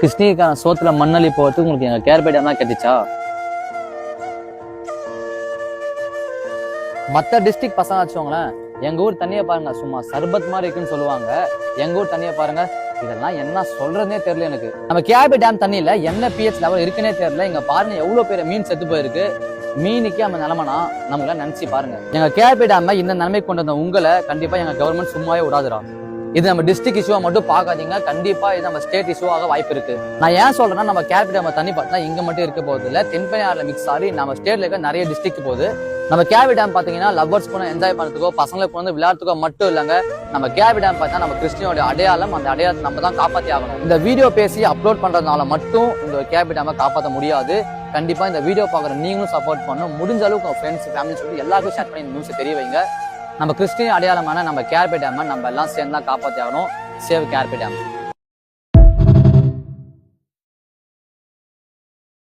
கிருஷ்ணிக்கான சோத்துல மண்ணள்ளி போகிறதுக்கு உங்களுக்கு எங்க கேர்பே டேம் தான் கிடைச்சா? மற்ற டிஸ்ட்ரிக்ட் பசங்க வச்சுக்கோங்களேன், எங்க ஊர் தண்ணியை பாருங்க சும்மா சர்பத் மாதிரி இருக்குன்னு சொல்லுவாங்க. எங்க ஊர் தண்ணியை பாருங்க, இதெல்லாம் என்ன சொல்றதுனே தெரியல எனக்கு. நம்ம கேர்பே டேம் தண்ணியில என்ன பிஹெச் லெவல் இருக்குன்னே தெரியல. இங்க பாருங்க எவ்வளவு பேர் மீன் செத்து போயிருக்கு. மீனுக்கே நம்ம நிலமனா நம்மள நினைச்சு பாருங்க. எங்க கேர்பே டேம் இந்த நிலைமை கொண்டு வந்த உங்களை கண்டிப்பா எங்க கவர்மெண்ட் சும்மாவே விடாதுடா. இது நம்ம டிஸ்ட்ரிக்ட் இஷ்யூவா மட்டும் பார்க்காதீங்க, கண்டிப்பா இது நம்ம ஸ்டேட் இஷ்யூவாக வாய்ப்பு இருக்கு. நான் ஏன் சொல்றேன்னா, நம்ம கேர்பே டேம் தண்ணி பார்த்தா இங்க மட்டும் இருக்க போகுது இல்ல, தென்பெண்ணாறுல மிக்ஸ் ஆகி நம்ம ஸ்டேட்ல இருக்க நிறைய டிஸ்ட்ரிக்ட் போகுது. நம்ம கேர்பே டேம் பாத்தீங்கன்னா லவ்வர்ஸ் போன என்ஜாய் பண்றதுக்கோ பசங்களுக்கு வந்து விளையாட்டுக்கோ மட்டும் இல்லைங்க. நம்ம கேர்பே டேம் பார்த்தா நம்ம கிறிஸ்டியனோட அடையாளம், அந்த அடையாளத்தை நம்ம தான் காப்பாற்றி ஆகணும். இந்த வீடியோ பேசி அப்லோட் பண்றதுனால மட்டும் இந்த கேர்பே டேமை காப்பாற்ற முடியாது. கண்டிப்பா இந்த வீடியோ பார்க்குற நீங்களும் சப்போர்ட் பண்ணணும். முடிஞ்ச அளவுக்கு உங்க ஃப்ரெண்ட்ஸ் ஃபேமிலி சொல்லி எல்லாருக்கும் ஷேர் பண்ணி இந்த நியூஸை தெரிய வைங்க. நம்ம கிறிஸ்டியன் அடையாளமான நம்ம கேர்பே டேமை நம்ம எல்லாம் சேர்ந்து தான் காப்பாற்றி ஆகணும். சேவ் கேர்பே டேம்.